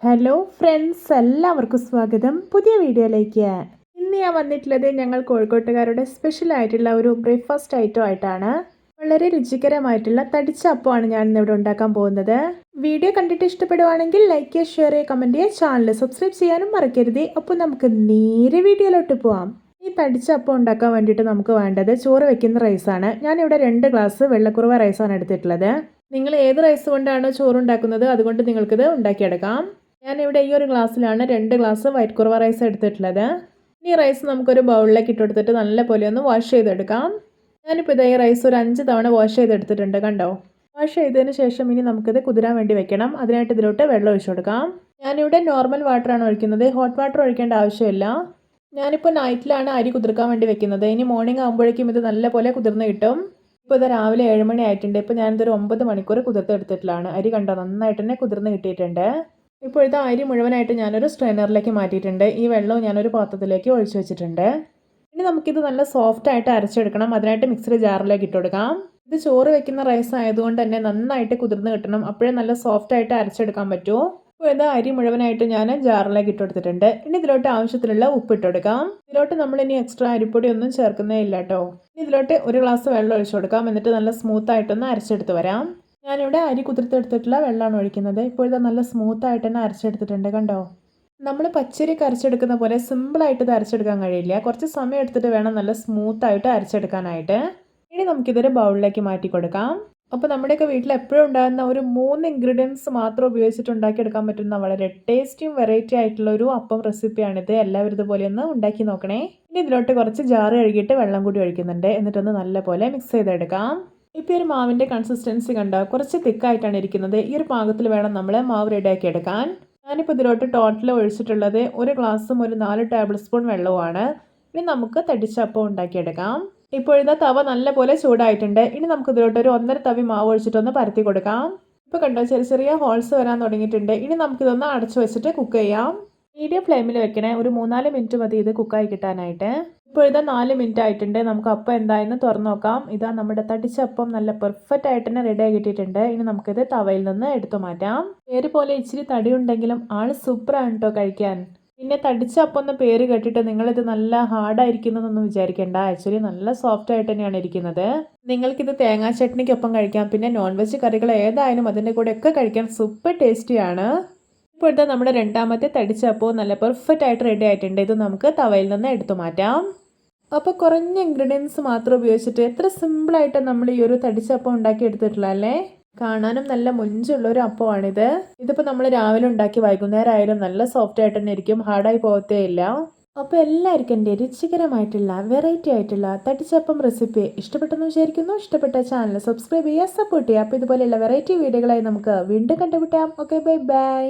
Hello friends, എല്ലാവർക്കും സ്വാഗതം പുതിയ വീഡിയോയിലേക്ക്. ഇന്ന് ഞാൻ വന്നിട്ടുള്ളത് ഞങ്ങൾ കോഴിക്കോട്ടുകാരുടെ സ്പെഷ്യൽ ആയിട്ടുള്ള ഒരു ബ്രേക്ക്ഫാസ്റ്റ് ഐറ്റം ആയിട്ടാണ്. വളരെ രുചികരമായിട്ടുള്ള തടിച്ച അപ്പമാണ് ഞാൻ ഇന്നിവിടെ ഉണ്ടാക്കാൻ പോകുന്നത്. വീഡിയോ കണ്ടിട്ട് ഇഷ്ടപ്പെടുവാണെങ്കിൽ ലൈക്ക് ചെയ്യുക, ഷെയർ ചെയ്യുക, കമൻറ്റ് ചെയ്യുക, ചാനൽ സബ്സ്ക്രൈബ് ചെയ്യാനും മറക്കരുത്. അപ്പോൾ നമുക്ക് നേരെ വീഡിയോയിലോട്ട് പോവാം. ഈ തടിച്ച അപ്പം ഉണ്ടാക്കാൻ വേണ്ടിയിട്ട് നമുക്ക് വേണ്ടത് ചോറ് വെക്കുന്ന റൈസാണ്. ഞാനിവിടെ 2 ഗ്ലാസ് വെള്ളക്കുറുവ റൈസാണ് എടുത്തിട്ടുള്ളത്. നിങ്ങൾ ഏത് റൈസ് കൊണ്ടാണോ ചോറുണ്ടാക്കുന്നത് അതുകൊണ്ട് നിങ്ങൾക്കിത് ഉണ്ടാക്കിയെടുക്കാം. ഞാനിവിടെ ഈ ഒരു ഗ്ലാസ്സിലാണ് 2 ഗ്ലാസ് വൈറ്റ് കുറുവ റൈസ് എടുത്തിട്ടുള്ളത്. ഈ റൈസ് നമുക്കൊരു ബൗളിലേക്ക് ഇട്ടെടുത്തിട്ട് നല്ല പോലെ ഒന്ന് വാഷ് ചെയ്തെടുക്കാം. ഞാനിപ്പോൾ ഇതേ ഈ റൈസ് ഒരു 5 തവണ വാഷ് ചെയ്തെടുത്തിട്ടുണ്ട്, കണ്ടോ. വാഷ് ചെയ്തതിന് ശേഷം ഇനി നമുക്കിത് കുതിരാൻ വേണ്ടി വെക്കണം. അതിനായിട്ട് ഇതിലോട്ട് വെള്ളം ഒഴിച്ചു കൊടുക്കാം. ഞാനിവിടെ നോർമൽ വാട്ടറാണ് ഒഴിക്കുന്നത്, ഹോട്ട് വാട്ടർ ഒഴിക്കേണ്ട ആവശ്യമില്ല. ഞാനിപ്പോൾ നൈറ്റിലാണ് അരി കുതിർക്കാൻ വേണ്ടി വെക്കുന്നത്. ഇനി മോർണിംഗ് ആകുമ്പോഴേക്കും ഇത് നല്ല പോലെ കുതിർന്ന് കിട്ടും. ഇപ്പോൾ ഇത് രാവിലെ 7 മണി ആയിട്ടുണ്ട്. ഇപ്പോൾ ഞാനിതൊരു 9 മണിക്കൂർ കുതിർത്തെടുത്തിട്ടുള്ളതാണ്. അരി കണ്ടോ, നന്നായിട്ട് തന്നെ കുതിർന്ന് കിട്ടിയിട്ടുണ്ട്. ഇപ്പോൾ ഇത് അരി മുഴുവനായിട്ട് ഞാനൊരു സ്ട്രെയിനറിലേക്ക് മാറ്റിയിട്ടുണ്ട്. ഈ വെള്ളവും ഞാനൊരു പാത്രത്തിലേക്ക് ഒഴിച്ചു വെച്ചിട്ടുണ്ട്. ഇനി നമുക്കിത് നല്ല സോഫ്റ്റായിട്ട് അരച്ചെടുക്കണം. അതിനായിട്ട് മിക്സിയുടെ ജാറിലേക്ക് ഇട്ട് കൊടുക്കാം. ഇത് ചോറ് വെക്കുന്ന റൈസ് ആയതുകൊണ്ട് തന്നെ നന്നായിട്ട് കുതിർന്ന് കിട്ടണം. അപ്പോഴേ നല്ല സോഫ്റ്റായിട്ട് അരച്ചെടുക്കാൻ പറ്റൂ. ഇപ്പോൾ ഇത് അരി മുഴുവനായിട്ട് ഞാൻ ജാറിലേക്ക് ഇട്ട് കൊടുത്തിട്ടുണ്ട്. ഇനി ഇതിലോട്ട് ആവശ്യത്തിനുള്ള ഉപ്പ് ഇട്ട് കൊടുക്കാം. ഇതിലോട്ട് നമ്മളിനി എക്സ്ട്രാ അരിപ്പൊടി ഒന്നും ചേർക്കുന്നേ ഇല്ല കേട്ടോ. ഇനി ഇതിലോട്ട് 1 ഗ്ലാസ് വെള്ളം ഒഴിച്ചു കൊടുക്കാം. എന്നിട്ട് നല്ല സ്മൂത്തായിട്ടൊന്ന് അരച്ചെടുത്ത് വരാം. ഞാനിവിടെ അരി കുതിർത്തെടുത്തിട്ടുള്ള വെള്ളമാണ് ഒഴിക്കുന്നത്. ഇപ്പോഴത്തെ നല്ല സ്മൂത്തായിട്ട് തന്നെ അരച്ചെടുത്തിട്ടുണ്ട്, കണ്ടോ. നമ്മൾ പച്ചരിക്ക് അരച്ചെടുക്കുന്ന പോലെ സിമ്പിളായിട്ട് ഇത് അരച്ചെടുക്കാൻ കഴിയില്ല. കുറച്ച് സമയം എടുത്തിട്ട് വേണം നല്ല സ്മൂത്തായിട്ട് അരച്ചെടുക്കാനായിട്ട്. ഇനി നമുക്കിതൊരു ബൗളിലേക്ക് മാറ്റി കൊടുക്കാം. അപ്പോൾ നമ്മുടെയൊക്കെ വീട്ടിൽ എപ്പോഴും ഉണ്ടാകുന്ന ഒരു 3 ഇൻഗ്രീഡിയൻസ് മാത്രം ഉപയോഗിച്ചിട്ട് ഉണ്ടാക്കിയെടുക്കാൻ പറ്റുന്ന വളരെ ടേസ്റ്റിയും വെറൈറ്റി ആയിട്ടുള്ള ഒരു അപ്പം റെസിപ്പിയാണിത്. എല്ലാവരും ഇതുപോലെ ഒന്ന് ഉണ്ടാക്കി നോക്കണേ. ഇനി ഇതിലോട്ട് കുറച്ച് ജാറ് കഴുകിയിട്ട് വെള്ളം കൂടി ഒഴിക്കുന്നുണ്ട്. എന്നിട്ടൊന്ന് നല്ലപോലെ മിക്സ് ചെയ്തെടുക്കാം. ഇപ്പോൾ ഒരു മാവിൻ്റെ കൺസിസ്റ്റൻസി കണ്ടോ, കുറച്ച് തിക്കായിട്ടാണ് ഇരിക്കുന്നത്. ഈ ഒരു പാകത്തിൽ വേണം നമ്മൾ മാവ് റെഡിയാക്കി എടുക്കാൻ. ഞാനിപ്പോൾ ഇതിലോട്ട് ടോട്ടൽ ഒഴിച്ചിട്ടുള്ളത് 1 ഗ്ലാസും ഒരു 4 ടേബിൾ സ്പൂൺ വെള്ളവുമാണ്. ഇനി നമുക്ക് തടിച്ചപ്പം ഉണ്ടാക്കിയെടുക്കാം. ഇപ്പോഴത്തെ തവ നല്ലപോലെ ചൂടായിട്ടുണ്ട്. ഇനി നമുക്ക് ഇതിലോട്ട് ഒരു 1.5 തവി മാവ് ഒഴിച്ചിട്ടൊന്ന് പരത്തി കൊടുക്കാം. ഇപ്പോൾ കണ്ടോ, ചെറിയ ചെറിയ ഹോൾസ് വരാൻ തുടങ്ങിയിട്ടുണ്ട്. ഇനി നമുക്കിതൊന്ന് അടച്ചു വെച്ചിട്ട് കുക്ക് ചെയ്യാം. മീഡിയം ഫ്ലെയിമിൽ വെക്കണേ. ഒരു 3-4 മിനിറ്റ് മതി ഇത് കുക്കായി കിട്ടാനായിട്ട്. ഇപ്പോൾ ഇതാ 4 മിനിറ്റ് ആയിട്ടുണ്ട്. നമുക്ക് അപ്പം എന്തായെന്ന് തുറന്നു നോക്കാം. ഇതാ നമ്മുടെ തടിച്ചപ്പം നല്ല പെർഫെക്റ്റ് ആയിട്ട് തന്നെ റെഡി ആയി കിട്ടിയിട്ടുണ്ട്. ഇനി നമുക്കിത് തവയിൽ നിന്ന് എടുത്തു മാറ്റാം. പേര് പോലെ ഇച്ചിരി തടി ഉണ്ടെങ്കിലും ആൾ സൂപ്പറാണ് കേട്ടോ കഴിക്കാൻ. പിന്നെ തടിച്ചപ്പം എന്ന പേര് കേട്ടിട്ട് നിങ്ങളിത് നല്ല ഹാർഡായിരിക്കുന്നതെന്നൊന്നും വിചാരിക്കേണ്ട. ആക്ച്വലി നല്ല സോഫ്റ്റ് ആയിട്ട് തന്നെയാണ് ഇരിക്കുന്നത്. നിങ്ങൾക്കിത് തേങ്ങാ ചട്നിക്കൊപ്പം കഴിക്കാം. പിന്നെ നോൺ വെജ് കറികൾ ഏതായാലും അതിൻ്റെ കൂടെ ഒക്കെ കഴിക്കാൻ സൂപ്പർ ടേസ്റ്റിയാണ്. ഇപ്പോഴത്തെ നമ്മുടെ രണ്ടാമത്തെ തടിച്ചപ്പവും നല്ല പെർഫെക്റ്റ് ആയിട്ട് റെഡി ആയിട്ടുണ്ട്. ഇത് നമുക്ക് തവയിൽ നിന്ന് എടുത്തു മാറ്റാം. അപ്പോൾ കുറഞ്ഞ ഇൻഗ്രീഡിയൻസ് മാത്രം ഉപയോഗിച്ചിട്ട് എത്ര സിമ്പിളായിട്ട് നമ്മൾ ഈ ഒരു തടിച്ചപ്പം ഉണ്ടാക്കി എടുത്തിട്ടുള്ള അല്ലേ. കാണാനും നല്ല മുഞ്ചുള്ളൊരു അപ്പമാണിത്. ഇതിപ്പോൾ നമ്മൾ രാവിലെ ഉണ്ടാക്കി വൈകുന്നേരം ആയാലും നല്ല സോഫ്റ്റ് ആയിട്ട് തന്നെ ഇരിക്കും, ഹാർഡായി പോകത്തേ ഇല്ല. അപ്പോൾ എല്ലാവർക്കും എൻ്റെ രുചികരമായിട്ടുള്ള വെറൈറ്റി ആയിട്ടുള്ള തടിച്ചപ്പം റെസിപ്പി ഇഷ്ടപ്പെട്ടെന്ന് വിചാരിക്കുന്നു. ഇഷ്ടപ്പെട്ട ചാനൽ സബ്സ്ക്രൈബ് ചെയ്യുക, സപ്പോർട്ട് ചെയ്യുക. അപ്പോൾ ഇതുപോലെയുള്ള വെറൈറ്റി വീഡിയോകളായി നമുക്ക് വീണ്ടും കണ്ടുപിട്ടാം. Okay, bye bye.